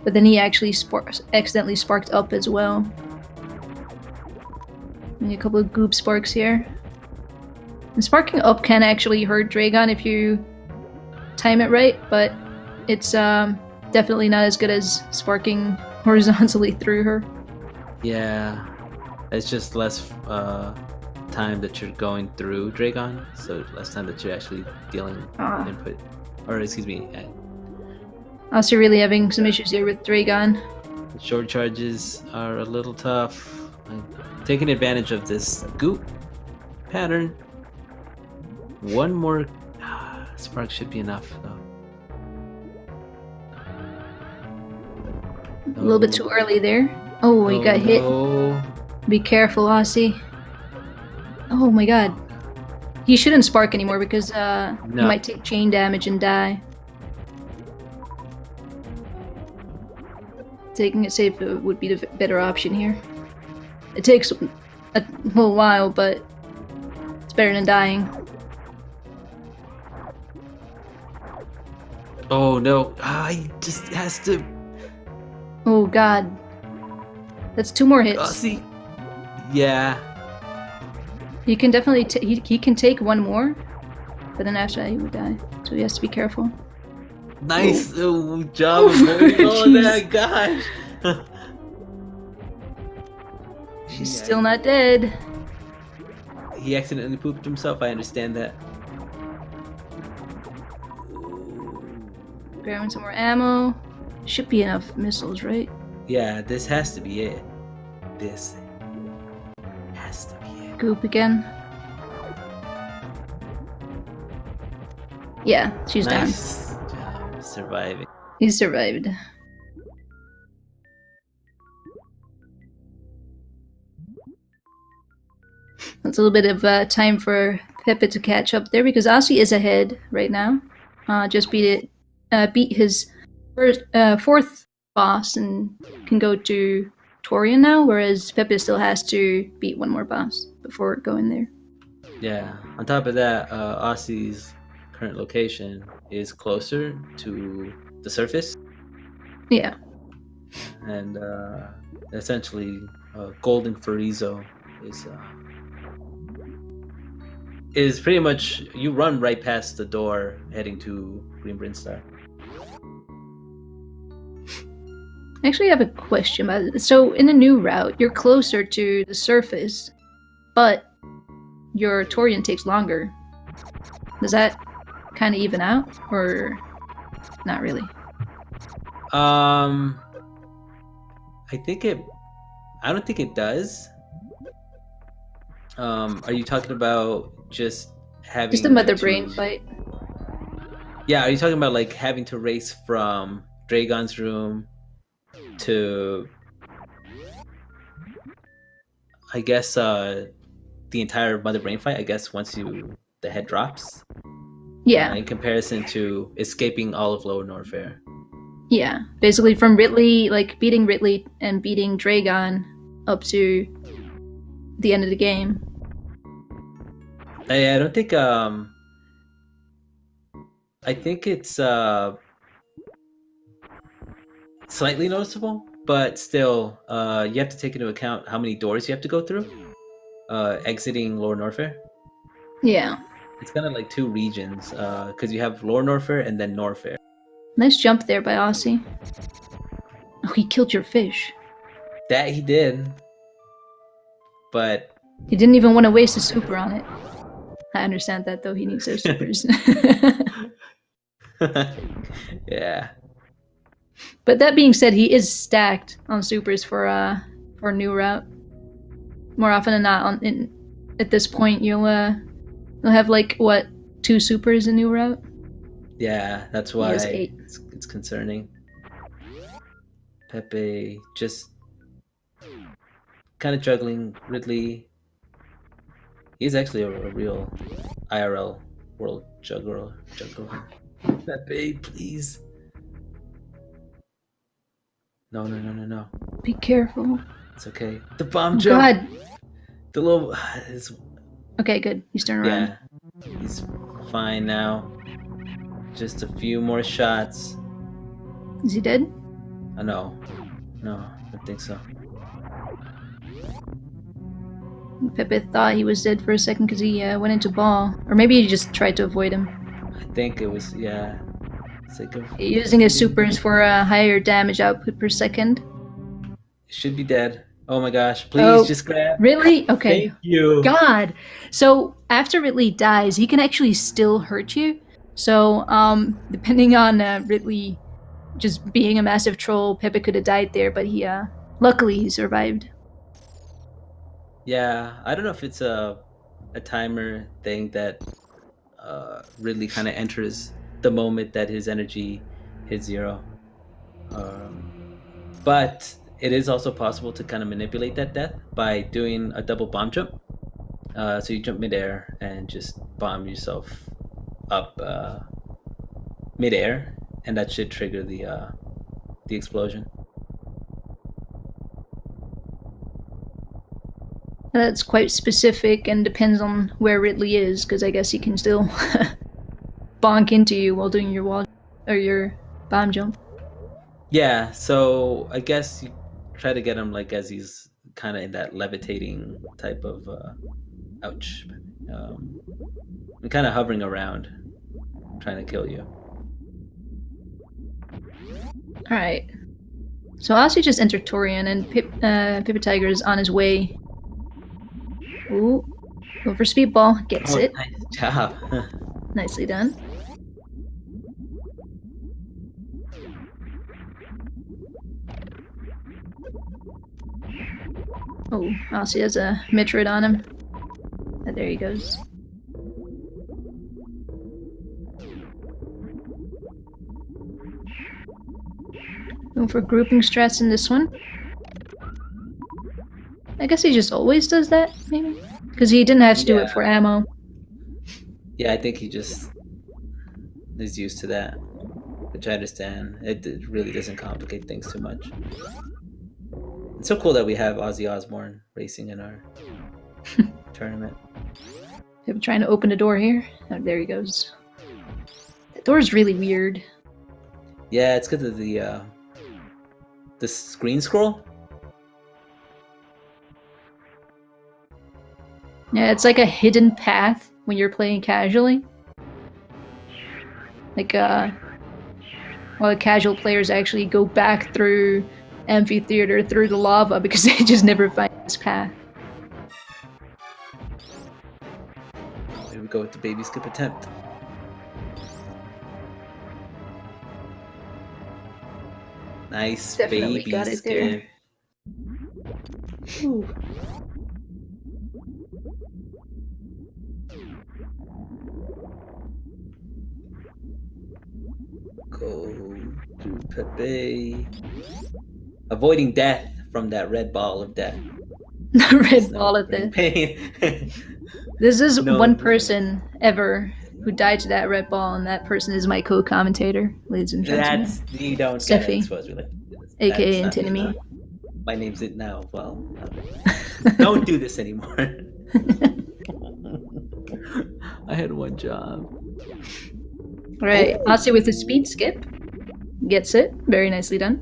Speaker 1: But then he actually accidentally sparked up as well. Maybe a couple of goop sparks here. And sparking up can actually hurt Dragon if you time it right, but it's definitely not as good as sparking horizontally through her.
Speaker 2: Yeah, it's just less time that you're going through Dragon, so less time that you're actually dealing input. Or excuse me.
Speaker 1: Also really having some issues here with Dragon.
Speaker 2: Short charges are a little tough. I'm taking advantage of this goop pattern. One more spark should be enough though.
Speaker 1: A little bit too early there. Oh, he got hit. Be careful, Osse. Oh my god. He shouldn't spark anymore because he might take chain damage and die. Taking it safe would be the better option here. It takes a little while, but it's better than dying.
Speaker 2: Oh no, he just has to...
Speaker 1: Oh god. That's 2 more hits.
Speaker 2: Osse. Yeah.
Speaker 1: He can definitely he can take 1 more, but then after that he would die. So he has to be careful.
Speaker 2: Nice job of holding all that, gosh.
Speaker 1: She's still not dead.
Speaker 2: He accidentally pooped himself, I understand that.
Speaker 1: Grabbing some more ammo. Should be enough missiles, right?
Speaker 2: Yeah, this has to be it. This has to be it.
Speaker 1: Goop again. Yeah, she's
Speaker 2: nice job surviving.
Speaker 1: He survived. That's a little bit of time for Pepe to catch up there because Osse is ahead right now. Just beat his fourth boss and can go to Torian now, whereas Pepe still has to beat 1 more boss before going there.
Speaker 2: Yeah. On top of that, Osse's current location is closer to the surface.
Speaker 1: Yeah.
Speaker 2: And essentially, Golden Farizo is pretty much, you run right past the door heading to Green Brinstar.
Speaker 1: Actually, I have a question about it. So, in the new route, you're closer to the surface, but your Torian takes longer. Does that kind of even out, or not really?
Speaker 2: I think it. I don't think it does. Are you talking about just
Speaker 1: Just a
Speaker 2: having
Speaker 1: mother brain
Speaker 2: to?
Speaker 1: fight.
Speaker 2: Yeah, are you talking about like having to race from Dragon's room to, I guess, the entire mother brain fight? I guess once the head drops,
Speaker 1: Yeah,
Speaker 2: in comparison to escaping all of Lower Norfair.
Speaker 1: yeah. Basically, from Ridley, like beating Ridley and beating Dragon up to the end of the game.
Speaker 2: I don't think. I think it's slightly noticeable, but still, you have to take into account how many doors you have to go through. Exiting Lower Norfair.
Speaker 1: Yeah.
Speaker 2: It's kind of like two regions, because you have Lower Norfair and then Norfair.
Speaker 1: Nice jump there by Osse. Oh, he killed your fish.
Speaker 2: That he did, but
Speaker 1: He didn't even want to waste a super on it. I understand that though. He needs those supers.
Speaker 2: yeah,
Speaker 1: But that being said, he is stacked on supers for new route. More often than not, at this point, you'll have like what 2 supers in new route.
Speaker 2: yeah, that's
Speaker 1: He has
Speaker 2: why
Speaker 1: 8.
Speaker 2: it's concerning. Pepe just kind of juggling Ridley. He's actually a real IRL world juggler. Pepe, please. No.
Speaker 1: Be careful.
Speaker 2: It's okay. The bomb
Speaker 1: Oh,
Speaker 2: jump.
Speaker 1: God.
Speaker 2: The little.
Speaker 1: Okay, good. He's turned around.
Speaker 2: Yeah, he's fine now. Just a few more shots.
Speaker 1: Is he dead?
Speaker 2: No, I don't think so.
Speaker 1: Pepe thought he was dead for a second because he went into ball. Or maybe he just tried to avoid him.
Speaker 2: I think it was, yeah. It's like
Speaker 1: Using his supers for a higher damage output per second.
Speaker 2: It should be dead. Oh my gosh, please just grab.
Speaker 1: Really? Okay.
Speaker 2: Thank you.
Speaker 1: God. So after Ridley dies, he can actually still hurt you. So depending on Ridley just being a massive troll, Pepe could have died there, but luckily he survived.
Speaker 2: Yeah, I don't know if it's a timer thing that Ridley kind of enters the moment that his energy hits 0. But it is also possible to kind of manipulate that death by doing a double bomb jump. So you jump midair and just bomb yourself up midair, and that should trigger the explosion.
Speaker 1: That's quite specific and depends on where Ridley is, because I guess he can still bonk into you while doing your wall or your bomb jump.
Speaker 2: Yeah, so I guess you try to get him like as he's kind of in that levitating type of ouch, and kind of hovering around, trying to kill you.
Speaker 1: All right. So Osse just entered Torian, and papert1ger is on his way. Ooh, go for speedball, gets it.
Speaker 2: Nice job.
Speaker 1: Nicely done. Oh, Osse has a Metroid on him. Oh, there he goes. Going for grouping strats in this one. I guess he just always does that, maybe? Because he didn't have to do it for ammo.
Speaker 2: Yeah, I think he just is used to that, which I understand. It really doesn't complicate things too much. It's so cool that we have Ozzy Osbourne racing in our tournament.
Speaker 1: I'm trying to open the door here. Oh, there he goes. The door's really weird.
Speaker 2: Yeah, it's because of the screen scroll.
Speaker 1: Yeah, it's like a hidden path when you're playing casually. Like, while casual players actually go back through amphitheater through the lava because they just never find this path.
Speaker 2: Here we go with the baby skip attempt. Nice
Speaker 1: Definitely
Speaker 2: baby
Speaker 1: got it there.
Speaker 2: skip. Ooh. Go through Pepe. Avoiding death from that red ball of death.
Speaker 1: Red
Speaker 2: No
Speaker 1: ball at
Speaker 2: bring
Speaker 1: the.
Speaker 2: pain.
Speaker 1: This is
Speaker 2: No.
Speaker 1: one person ever who died to that red ball, and that person is my co-commentator, ladies and gentlemen.
Speaker 2: That's you don't gotta
Speaker 1: Steffi,
Speaker 2: expose me like
Speaker 1: aka
Speaker 2: that's not me.
Speaker 1: Antinemy.
Speaker 2: No. My name's it now. Well, don't do this anymore. I had one job.
Speaker 1: Right, Osse with his speed skip gets it. Very nicely done.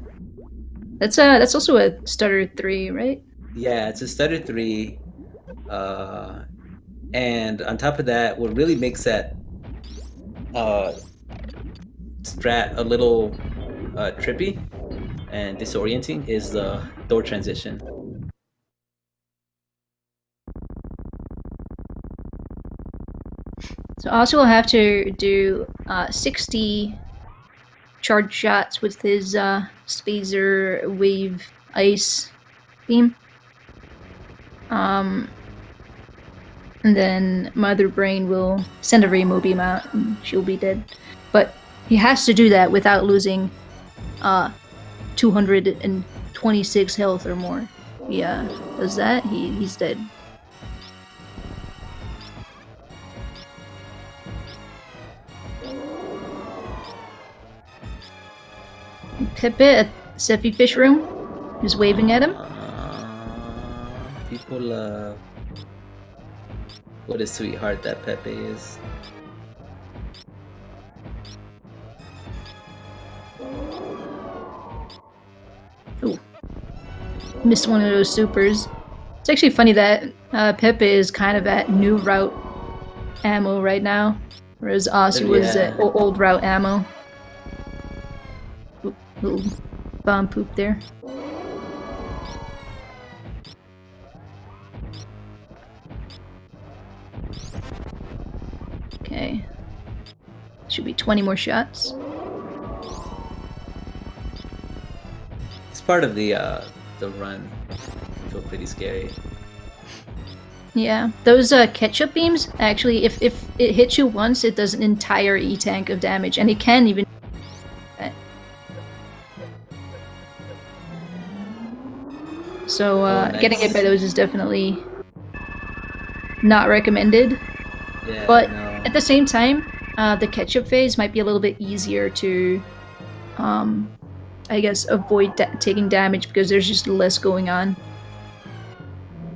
Speaker 1: That's also a stutter 3, right?
Speaker 2: Yeah, it's a stutter 3. And on top of that, what really makes that uh, strat a little trippy and disorienting is the door transition.
Speaker 1: So Osse will have to do 60 charge shots with his Spazer Wave Ice beam. And then Mother Brain will send a Rainbow Beam out and she'll be dead. But he has to do that without losing 226 health or more. Yeah, does that? He's dead. Pepe at Sephi Fish Room is waving at him.
Speaker 2: People love. What a sweetheart that Pepe is.
Speaker 1: Ooh. Missed one of those supers. It's actually funny that Pepe is kind of at new route ammo right now, whereas Osse was at old route ammo. Ooh, little bomb poop there. Okay. Should be 20 more shots.
Speaker 2: It's part of the run. I feel pretty scary.
Speaker 1: Yeah, those ketchup beams, actually, if it hits you once, it does an entire E-tank of damage, and it can even... So,
Speaker 2: nice.
Speaker 1: getting hit by those is definitely not recommended.
Speaker 2: Yeah,
Speaker 1: but
Speaker 2: no.
Speaker 1: At the same time, the ketchup phase might be a little bit easier to, I guess, avoid taking damage because there's just less going on.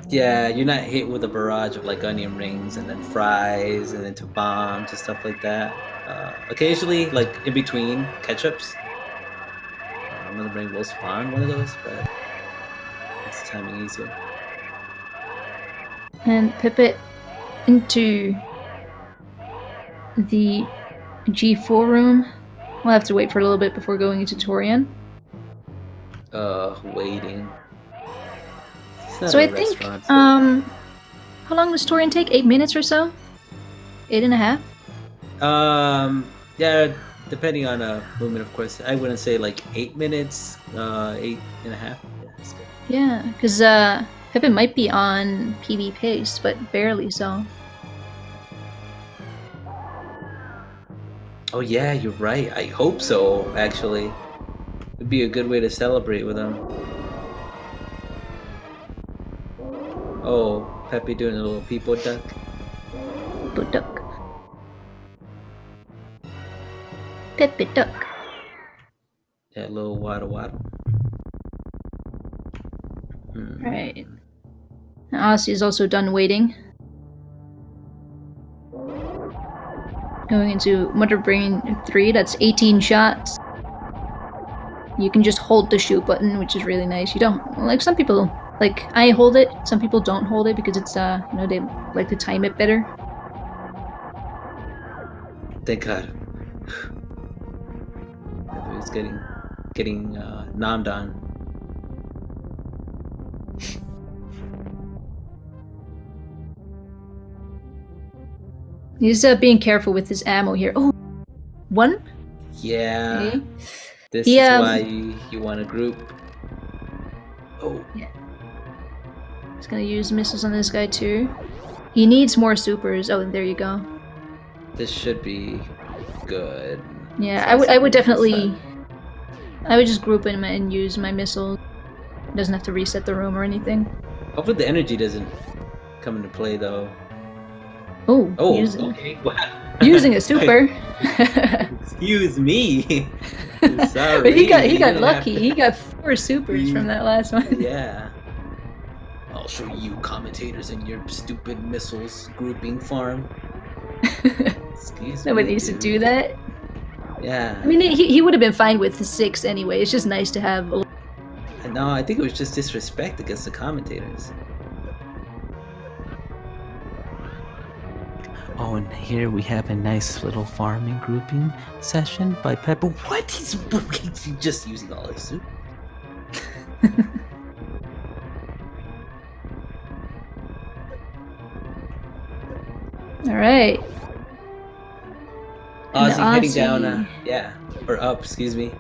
Speaker 2: Yeah, you're not hit with a barrage of like onion rings and then fries and then to bombs and stuff like that. Occasionally, like in between ketchups, Mother Brain will spawn one of those, but makes the timing easier.
Speaker 1: And Pipit into the G4 room. We'll have to wait for a little bit before going into Torian.
Speaker 2: Waiting.
Speaker 1: So I think, how long does Torian take? 8 minutes or so? 8.5?
Speaker 2: Yeah, depending on movement, of course. I wouldn't say like 8 minutes, 8.5. Yeah, that's good.
Speaker 1: Yeah, because Pippin might be on PB pace, but barely so.
Speaker 2: Oh yeah, you're right. I hope so, actually. It'd be a good way to celebrate with him. Oh, Pepe doing a little people duck.
Speaker 1: People duck. Pepe duck.
Speaker 2: Yeah, a little waddle waddle.
Speaker 1: Right. Osse is also done waiting. Going into Mother Brain 3, that's 18 shots. You can just hold the shoot button, which is really nice. You don't, like some people, like I hold it, some people don't hold it because it's, you know, they like to time it better.
Speaker 2: Thank God. It's getting nommed on.
Speaker 1: He's being careful with his ammo here. Oh, one?
Speaker 2: Yeah.
Speaker 1: Okay.
Speaker 2: This is why you want to group. Oh.
Speaker 1: Yeah. Just gonna use missiles on this guy too. He needs more supers. Oh, there you go.
Speaker 2: This should be good.
Speaker 1: Yeah, I would definitely... I would just group him and use my missiles. Doesn't have to reset the room or anything.
Speaker 2: Hopefully the energy doesn't come into play though.
Speaker 1: Oh,
Speaker 2: okay.
Speaker 1: Using a super.
Speaker 2: Excuse me. Sorry.
Speaker 1: But he got lucky. He got 4 supers from that last one.
Speaker 2: Yeah. I'll show you commentators in your stupid missiles grouping farm. Excuse me.
Speaker 1: Nobody needs to do that.
Speaker 2: Yeah.
Speaker 1: I mean, he would have been fine with 6 anyway. It's just nice to have a...
Speaker 2: No, I think it was just disrespect against the commentators. Oh, and here we have a nice little farming grouping session by Pepper. What? He's just using all his soup.
Speaker 1: Alright.
Speaker 2: Ozzy heading down, yeah. Or up, excuse me.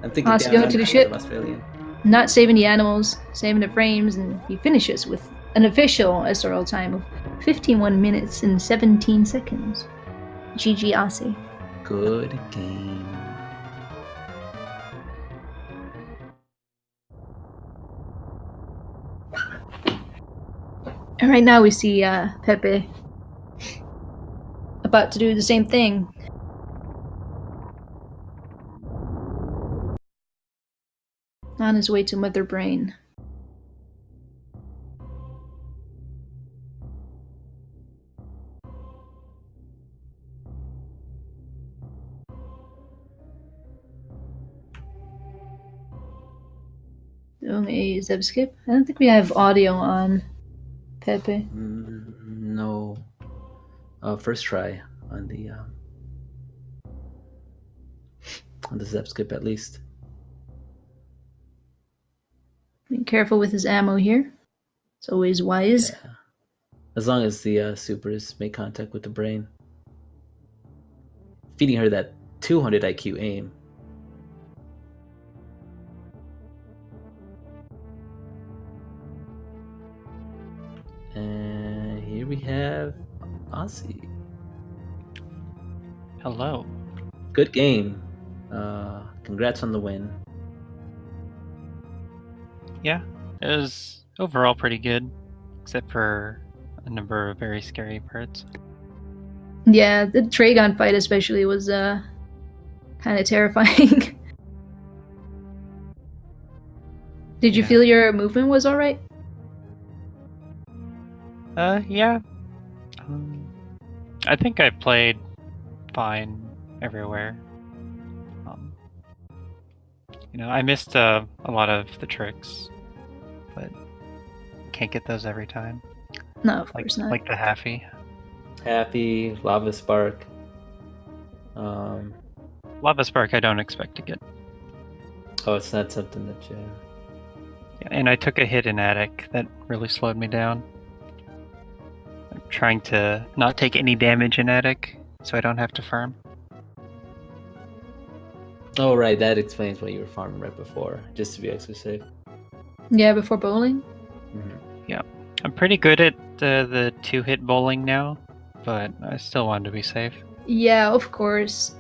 Speaker 2: I'm thinking
Speaker 1: Ozzy going to the ship.
Speaker 2: Australian.
Speaker 1: Not saving the animals, saving the frames, and he finishes with an official SRL time of 51 minutes and 17 seconds. GG Osse.
Speaker 2: Good game.
Speaker 1: And right now we see Pepe about to do the same thing. On his way to Mother Brain. Doing a Zeb skip? I don't think we have audio on Pepe.
Speaker 2: No. First try on the Zeb skip at least.
Speaker 1: Be careful with his ammo here. It's always wise.
Speaker 2: Yeah. As long as the supers make contact with the brain. Feeding her that 200 IQ aim. And here we have Osse.
Speaker 3: Hello.
Speaker 2: Good game. Congrats on the win.
Speaker 3: Yeah, it was overall pretty good, except for a number of very scary parts.
Speaker 1: Yeah, the Tragon fight especially was kind of terrifying. Did you feel your movement was alright?
Speaker 3: Yeah. I think I played fine everywhere. I missed a lot of the tricks, but can't get those every time.
Speaker 1: No, of course not.
Speaker 3: Like the Happy,
Speaker 2: Lava Spark.
Speaker 3: Lava Spark I don't expect to get.
Speaker 2: Oh, it's not something that you...
Speaker 3: Yeah, and I took a hit in Attic that really slowed me down. I'm trying to not take any damage in Attic, so I don't have to farm.
Speaker 2: Oh, right, that explains why you were farming right before, just to be extra safe.
Speaker 1: Yeah, before bowling?
Speaker 2: Mm-hmm.
Speaker 3: Yeah. I'm pretty good at the 2-hit bowling now, but I still wanted to be safe.
Speaker 1: Yeah, of course.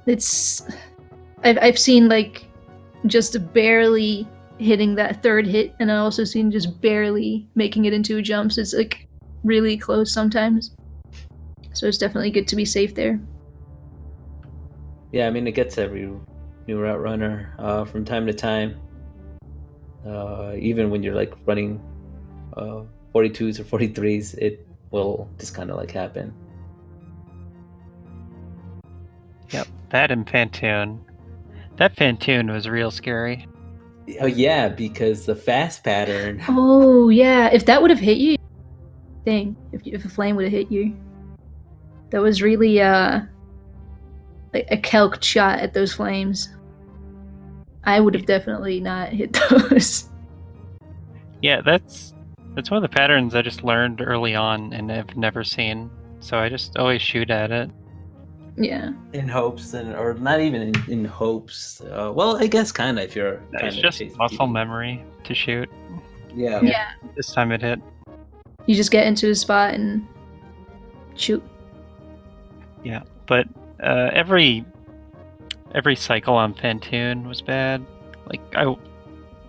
Speaker 1: It's... I've seen, like, just barely hitting that 3rd hit, and I also seen just barely making it into jumps. It's, like, really close sometimes. So it's definitely good to be safe there.
Speaker 2: Yeah, I mean, it gets every new route runner from time to time. Even when you're like running 42s or 43s, it will just kind of like happen.
Speaker 3: Yep, that and Fantoon. That Fantoon was real scary.
Speaker 2: Oh yeah, because the fast pattern.
Speaker 1: Oh yeah, if that would have hit you, if a flame would have hit you, that was really like a calced shot at those flames. I would have definitely not hit those.
Speaker 3: Yeah, that's one of the patterns I just learned early on and have never seen. So I just always shoot at it.
Speaker 1: Yeah.
Speaker 2: in hopes, or not even in hopes. Well, I guess kind of if you're trying
Speaker 3: It's
Speaker 2: to
Speaker 3: just
Speaker 2: chase
Speaker 3: muscle
Speaker 2: PB.
Speaker 3: memory to shoot.
Speaker 2: Yeah.
Speaker 1: Yeah.
Speaker 3: This time it hit.
Speaker 1: You just get into a spot and shoot.
Speaker 3: Yeah, but every cycle on Phantoon was bad. Like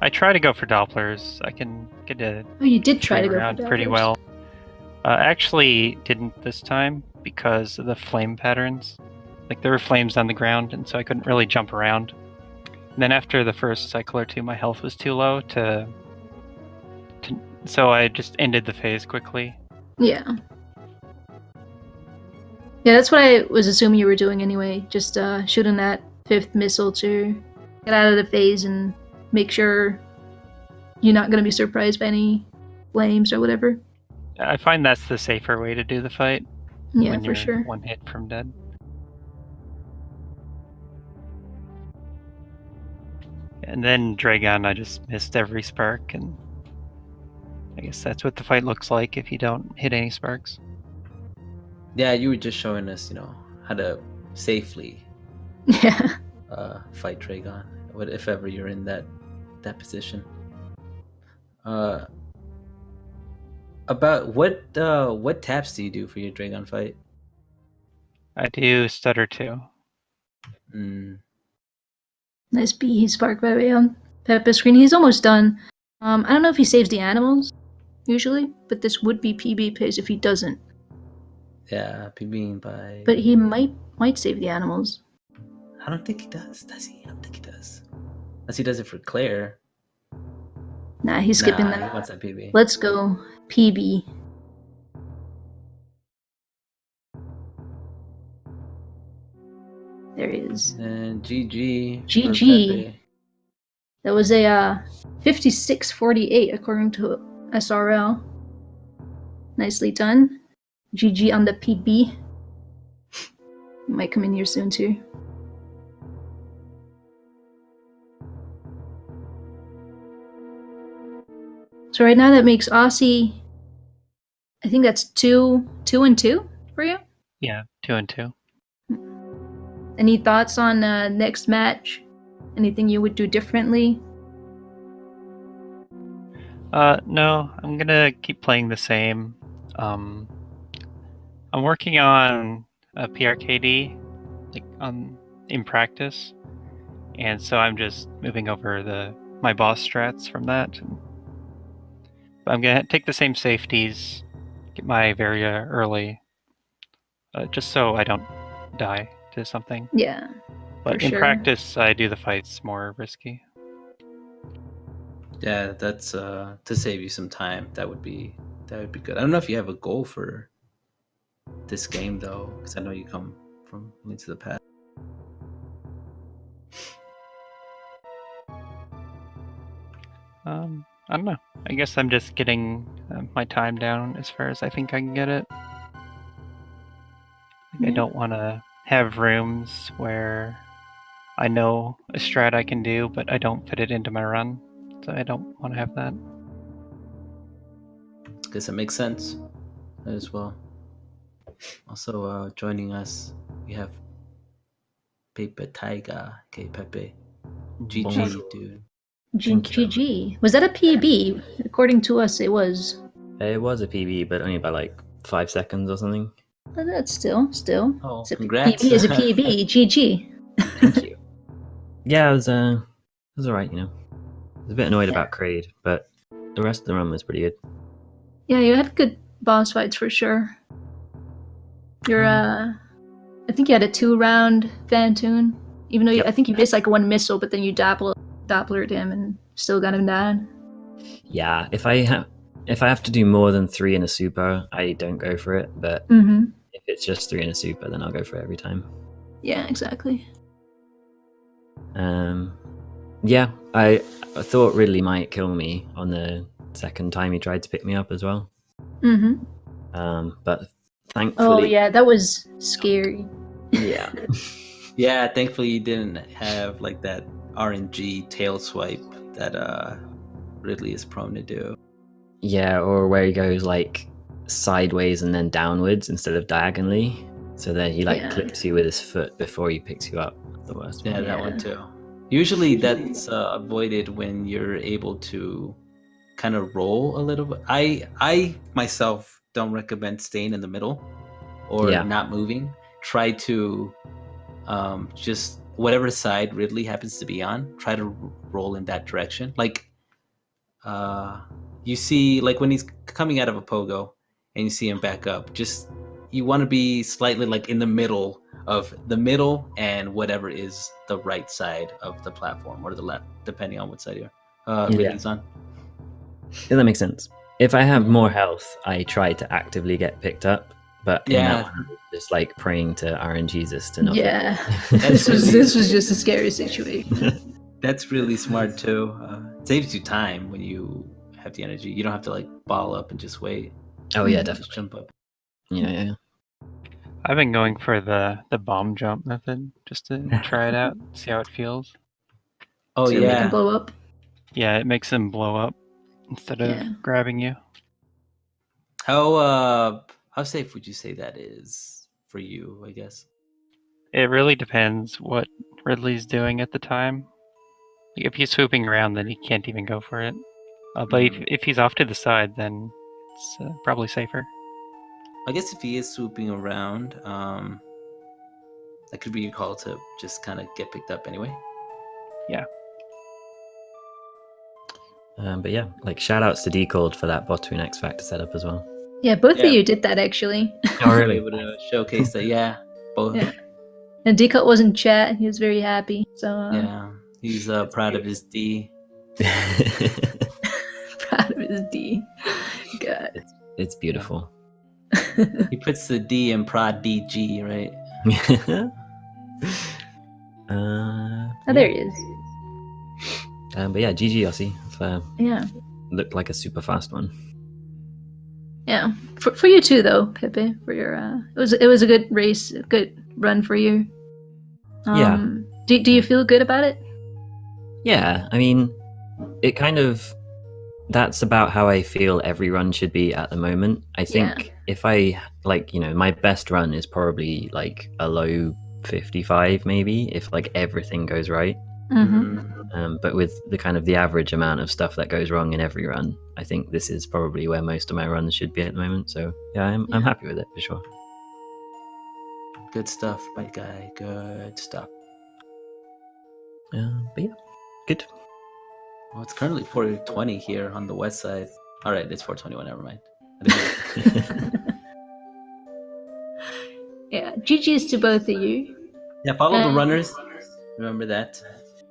Speaker 3: I try to go for Dopplers. I can get a
Speaker 1: Oh, you did try to
Speaker 3: shoot
Speaker 1: go
Speaker 3: around
Speaker 1: for
Speaker 3: pretty
Speaker 1: Dopplers.
Speaker 3: well. Actually didn't this time because of the flame patterns. Like there were flames on the ground, and so I couldn't really jump around. And then after the first cycle or two, my health was too low so I just ended the phase quickly.
Speaker 1: Yeah. Yeah, that's what I was assuming you were doing anyway. Just shooting that 5th missile to get out of the phase and make sure you're not going to be surprised by any flames or whatever.
Speaker 3: I find that's the safer way to do the fight.
Speaker 1: Yeah,
Speaker 3: when
Speaker 1: for
Speaker 3: you're
Speaker 1: sure.
Speaker 3: 1 hit from dead. And then Dragon, I just missed every spark, and I guess that's what the fight looks like if you don't hit any sparks.
Speaker 2: Yeah, you were just showing us, how to safely
Speaker 1: Yeah.
Speaker 2: fight Dragon, if ever you're in that position. About what taps do you do for your Dragon fight?
Speaker 3: I do stutter too.
Speaker 1: Nice bee spark, by the way, on Peppa's screen. He's almost done. I don't know if he saves the animals, usually, but this would be PB pace if he doesn't.
Speaker 2: Yeah, PBing by...
Speaker 1: But he might save the animals.
Speaker 2: I don't think he does. Does he? I don't think he does. Unless he does it for Claire.
Speaker 1: Nah, he's skipping
Speaker 2: He
Speaker 1: that.
Speaker 2: wants that PB.
Speaker 1: Let's go PB. There he is.
Speaker 2: And GG.
Speaker 1: GG. That was a 56:48 according to SRL. Nicely done. GG on the PB. Might come in here soon too. So right now that makes Osse, I think that's 2-2 for you?
Speaker 3: Yeah, 2-2.
Speaker 1: Any thoughts on next match? Anything you would do differently?
Speaker 3: No, I'm gonna keep playing the same. I'm working on a PRKD, in practice, and so I'm just moving over my boss strats from that. I'm gonna take the same safeties, get my Varia early, just so I don't die to something.
Speaker 1: Yeah.
Speaker 3: But in practice, I do the fights more risky.
Speaker 2: Yeah, that's to save you some time. That would be good. I don't know if you have a goal for this game though, because I know you come from Link to the Past.
Speaker 3: I don't know. I guess I'm just getting my time down as far as I think I can get it. I don't want to have rooms where I know a strat I can do, but I don't fit it into my run. So I don't want to have that.
Speaker 2: I guess it makes sense as well. Also, joining us, we have papert1ger, okay, Pepe. GG, dude.
Speaker 1: GG. Was that a PB? According to us, it was.
Speaker 4: It was a PB, but only by like 5 seconds or something.
Speaker 1: But that's still.
Speaker 2: Oh,
Speaker 1: It's
Speaker 2: congrats.
Speaker 1: PB is a PB. GG.
Speaker 4: Thank you. Yeah, it was alright, I was a bit annoyed about Kraid, but the rest of the run was pretty good.
Speaker 1: Yeah, you had good boss fights for sure. You're I think you had a 2-round Phantoon. Even though I think you missed like 1 missile, but then you Dopplered him and still got him down.
Speaker 4: Yeah, if I have to do more than 3 in a super, I don't go for it. But if it's just 3 in a super, then I'll go for it every time.
Speaker 1: Yeah, exactly.
Speaker 4: Yeah, I thought Ridley might kill me on the second time he tried to pick me up as well. But thankfully...
Speaker 1: Oh yeah, that was scary.
Speaker 4: Yeah.
Speaker 2: Yeah, thankfully you didn't have like that RNG tail swipe that Ridley is prone to do.
Speaker 4: Yeah, or where he goes like sideways and then downwards instead of diagonally. So then he clips you with his foot before he picks you up. The worst one.
Speaker 2: Yeah, that one too. Usually that's avoided when you're able to kind of roll a little bit. I myself don't recommend staying in the middle or not moving. Try to just whatever side Ridley happens to be on, try to roll in that direction. Like you see, like when he's coming out of a pogo and you see him back up, just you want to be slightly like in the middle and whatever is the right side of the platform or the left, depending on what side you're Ridley's on.
Speaker 4: Yeah, that makes sense. If I have more health, I try to actively get picked up, but in that one, just like praying to RN Jesus to not.
Speaker 1: Yeah, this was just a scary situation.
Speaker 2: That's really smart too. It saves you time when you have the energy. You don't have to like ball up and just wait.
Speaker 4: Oh yeah, definitely.
Speaker 2: Just jump up.
Speaker 4: Yeah.
Speaker 3: I've been going for the bomb jump method just to try it out, see how it feels.
Speaker 2: Oh
Speaker 1: so
Speaker 2: yeah,
Speaker 1: make them blow up.
Speaker 3: Yeah, it makes them blow up instead of grabbing you.
Speaker 2: How safe would you say that is for you? I guess
Speaker 3: it really depends what Ridley's doing at the time. If he's swooping around, then he can't even go for it. But if he's off to the side, then it's probably safer.
Speaker 2: I guess if he is swooping around, that could be your call to just kind of get picked up anyway.
Speaker 3: Yeah.
Speaker 4: But yeah, like shout outs to Decold for that Bottoon X Factor setup as well.
Speaker 1: Yeah, both of you did that actually.
Speaker 4: Oh really?
Speaker 2: Able to showcase that, both.
Speaker 1: Yeah. And Decold was in chat. He was very happy. So
Speaker 2: he's proud of his D.
Speaker 1: Proud of his D. God.
Speaker 4: It's beautiful.
Speaker 2: He puts the D in Prodigy, right?
Speaker 1: There he is.
Speaker 4: But yeah, GG Osse.
Speaker 1: Yeah.
Speaker 4: Looked like a super fast one.
Speaker 1: Yeah. For you too, though, Pepe. For your it was a good race, a good run for you. Do you feel good about it?
Speaker 4: Yeah, I mean, it kind of. That's about how I feel every run should be at the moment. I think if I my best run is probably like a low 55 maybe if like everything goes right. But with the kind of the average amount of stuff that goes wrong in every run, I think this is probably where most of my runs should be at the moment. So yeah, I'm happy with it for sure.
Speaker 2: Good stuff, my guy. Good stuff.
Speaker 4: But yeah, good.
Speaker 2: Well, it's currently 4:20 here on the west side. All right, it's 4:21. Never mind.
Speaker 1: Yeah, GG's to both of you.
Speaker 2: Yeah, follow the runners. Remember that.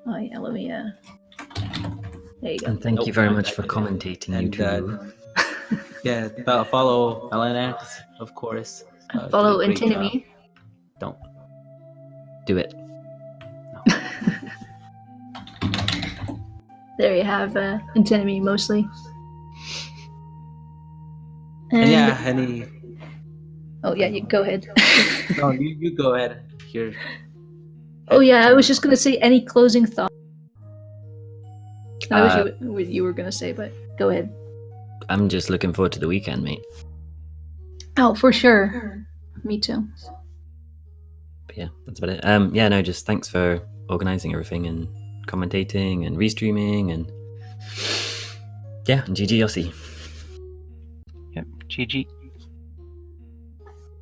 Speaker 1: Oh yeah, let me. There you go.
Speaker 4: And thank you very much for commentating,
Speaker 2: and,
Speaker 4: YouTube.
Speaker 2: Follow LNX, of course.
Speaker 1: Follow Antinemy.
Speaker 2: Don't
Speaker 4: do it.
Speaker 2: No.
Speaker 1: There you have Antinemy mostly.
Speaker 2: And any.
Speaker 1: Oh yeah, you go ahead.
Speaker 2: No, you go ahead. Here.
Speaker 1: Oh yeah, I was just gonna say any closing thoughts. I wish what you were gonna say, but go ahead.
Speaker 4: I'm just looking forward to the weekend, mate.
Speaker 1: Oh, for sure. Me too.
Speaker 4: But yeah, that's about it. Just thanks for organizing everything and commentating and restreaming and GG Osse.
Speaker 3: Yep, GG.